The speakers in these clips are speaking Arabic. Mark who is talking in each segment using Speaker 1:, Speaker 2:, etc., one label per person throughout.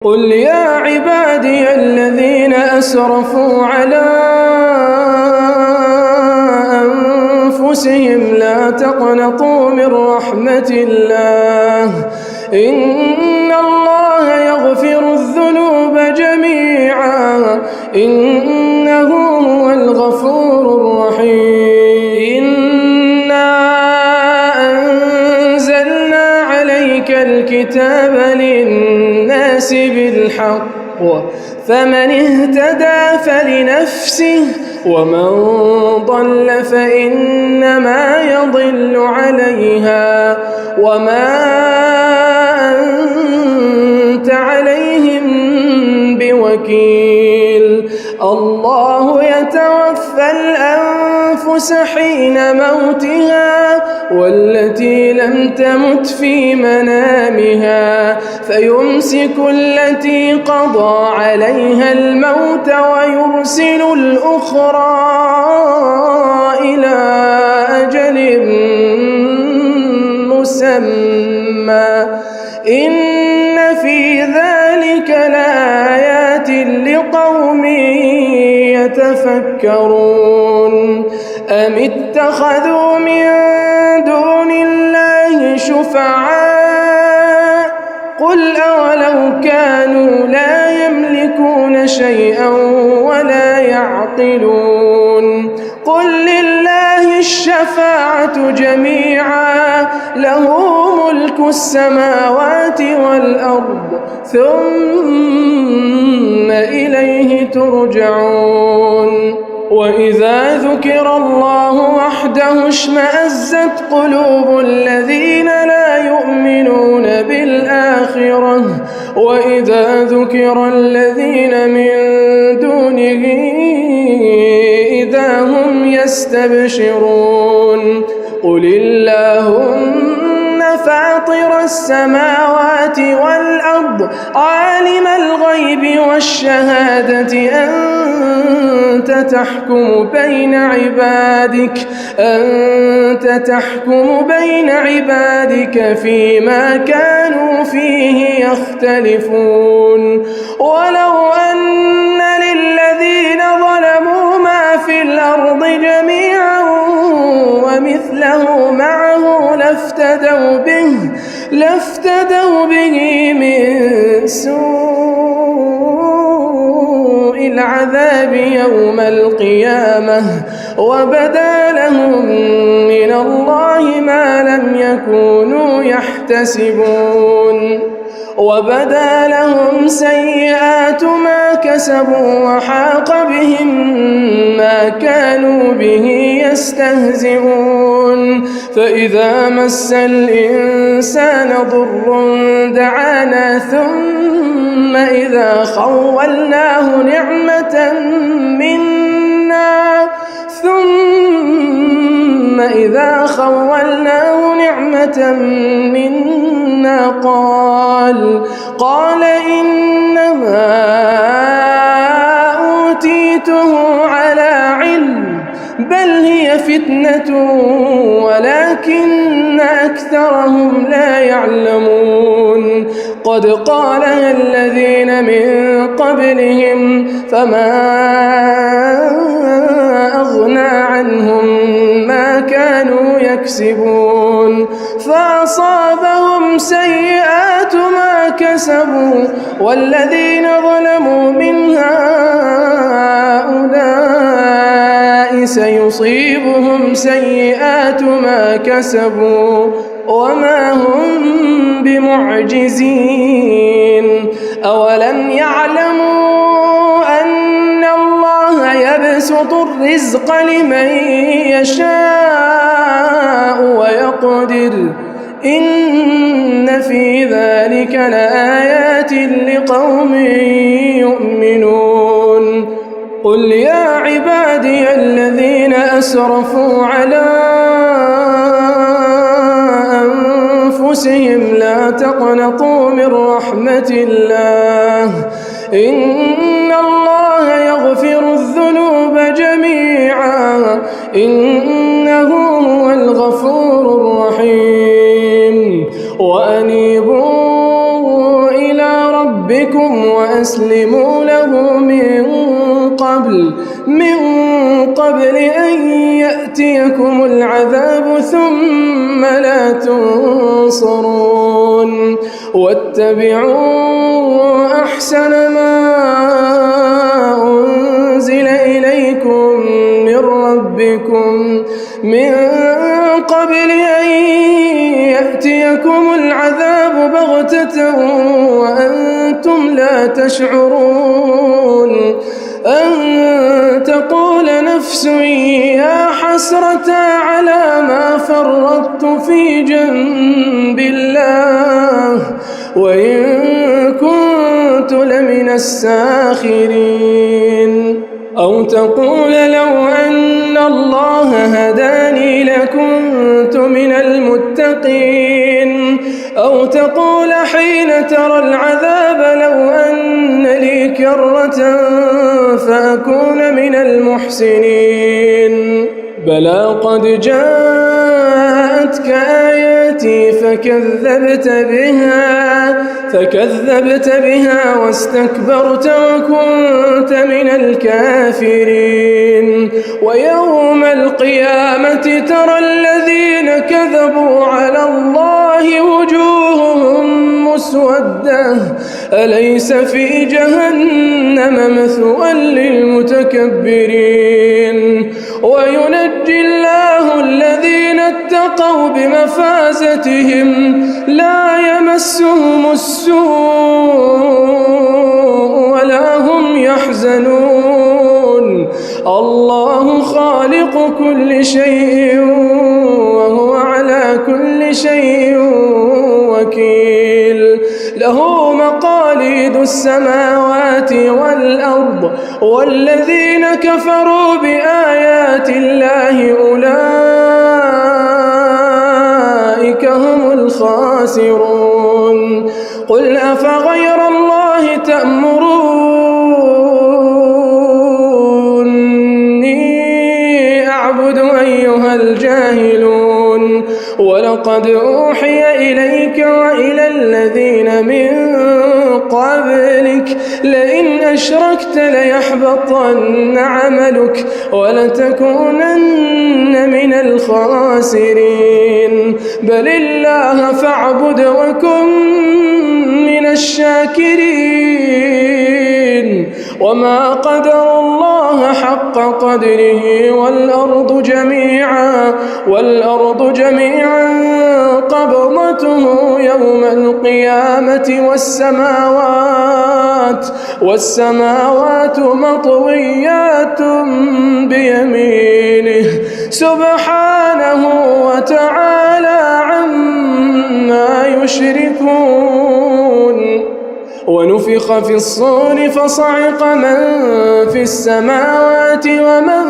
Speaker 1: قل يا عبادي الذين أسرفوا على أنفسهم لا تقنطوا من رحمة الله إن الله يغفر الذنوب جميعا إنه هو الغفور الرحيم إنا أنزلنا عليك الكتاب للناس بالحق فمن اهتدى فلنفسه ومن ضل فإنما يضل عليها وما أنت عليهم بوكيل الله يتوفى الأنفس حين موتها والتي لم تمت في منامها فيمسك التي قضى عليها الموت ويرسل الأخرى إلى أجل مسمى إن في ذلك لآيات لقوم يتفكرون أم اتخذوا من دون الله شفعاء قل أولو كانوا لا يملكون شيئا ولا يعقلون قل لله الشفاعة جميعا له ملك السماوات والأرض ثم إليه ترجعون وإذا ذكر الله وحده اشمأزت قلوب الذين لا يؤمنون بالآخرة وإذا ذكر الذين من دونه إذا هم يستبشرون قل اللهم فاطر السماوات والأرض عالم الغيب والشهادة أنت تحكم بين عبادك فيما كانوا فيه يختلفون ولو أن للذين ظلموا ما في الأرض جميعا ومثله معه لافتدوا به من سوء العذاب يوم القيامة وبدا لهم من الله ما لم يكونوا يحتسبون وبدا لهم سيئات ما كسبوا وحاق بهم ما كانوا به يستهزئون فإذا مس الإنسان ضر دعانا ثم إذا خولناه نعمة منا قال إنما أوتيته على علم بل هي فتنة ولكن أكثرهم لا يعلمون قد قالها الذين من قبلهم فما أغنى عنهم ما كانوا يكسبون فأصابهم سيئات ما كسبوا والذين ظلموا من هؤلاء سيصيبهم سيئات ما كسبوا وما هم بمعجزين أولم يعلموا أن الله يبسط الرزق لمن يشاء ويقدر إن في ذلك لآيات لقوم يؤمنون قل يا عبادي الذين أسرفوا على أنفسهم لا تقنطوا من رحمة الله إن الله يغفر الذنوب جميعا إنه هو الغفور الرحيم وأنيبوا إلى ربكم وأسلموا له من قبل أن يأتيكم العذاب ثم لا تنصرون واتبعوا أحسن ما أنزل إليكم من ربكم من قبل أن يأتيكم العذاب بغتة وأنتم لا تشعرون أن تقول نفس يا حسرة على ما فرطت في جنب الله وإن كنت لمن الساخرين أو تقول لو أن الله هداني لكنت من المتقين أو تقول حين ترى العذاب لو أن لي كرة فأكون من المحسنين بلى قد جاءتك آياتي فكذبت بها واستكبرت وكنت من الكافرين ويوم القيامة ترى الذين كذبوا على الله وجوههم مسودة أليس في جهنم مثوى للمتكبرين وينجي الله الذين اتقوا بمفازتهم لا يمسهم السوء ولا هم يحزنون الله خالق كل شيء وهو على كل شيء وكيل له مقاليد السماوات والأرض والذين كفروا بآيات الله أولئك هم الخاسرون قل أفغير الله تأمروني أعبد أيها الجاهلون ولقد أوحي إليك وإلى الذين من قبلك لئن أشركت ليحبطن عملك ولتكونن من الخاسرين بل الله فاعبد وكن من الشاكرين وما قدر الله حق قدره والأرض جميعا قبضته يوم القيامة والسماوات مطويات بيمينه سبحانه وتعالى عما يشركون ونفخ في الصور فصعق من في السماوات ومن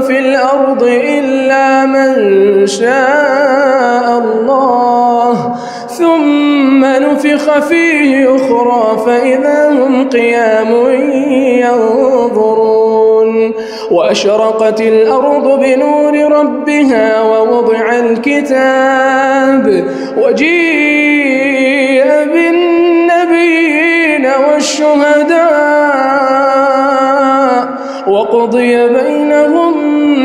Speaker 1: في الأرض إلا من شاء الله ثم نفخ فيه أخرى فإذا هم قيام ينظرون وأشرقت الأرض بنور ربها ووضع الكتاب وجيء بالنبيين والشهداء وقضي بينهم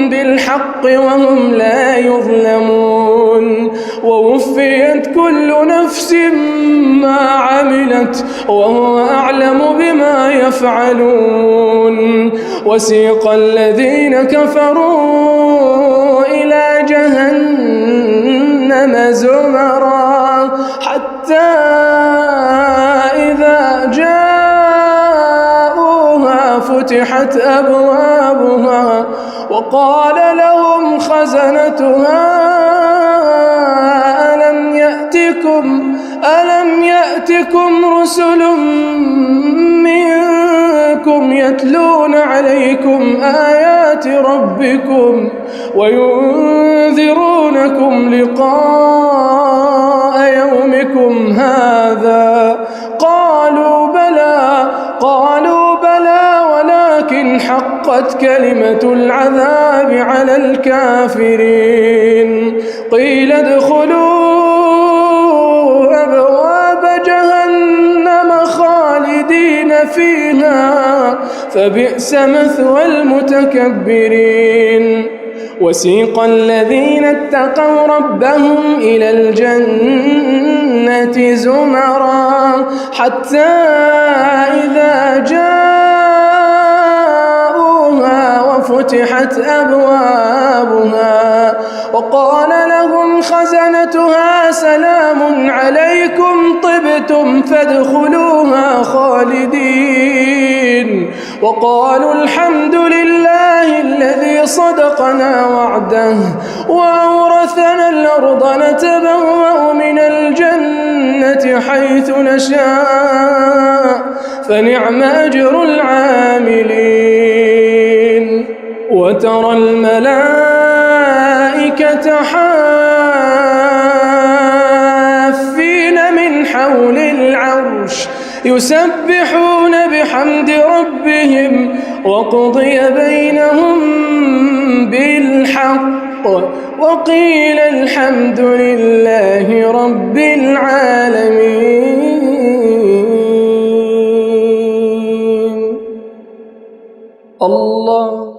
Speaker 1: بالحق وهم لا يظلمون ووفيت كل نفس ما عملت وهو أعلم بما يفعلون وسيق الذين كفروا إلى جهنم زمرا حتى إذا جاءوها فتحت أبوابها وقال لهم خزنتها ألم يأتكم رسل منكم يتلون عليكم آيات ربكم وينذرونكم لقاء يومكم هذا قالوا بلى ولكن حقت كلمة العذاب على الكافرين قيل ادخلوا أبواب جهنم خالدين خالدين فيها فبئس مثوى المتكبرين. وسيق الذين اتقوا ربهم إلى الجنة زمرا حتى إذا جاءوها وفتحت أبوابها وقال لهم خزنتها سلام عليكم طبتم فادخلوها خالدين وقالوا الحمد لله الذي صدقنا وعده وأورثنا الأرض نتبوأ من الجنة حيث نشاء فنعم أجر العاملين. وترى الملائكة حافين من حول العرش يسبحون بحمد ربهم وقضي بينهم بالحق وقيل الحمد لله رب العالمين. الله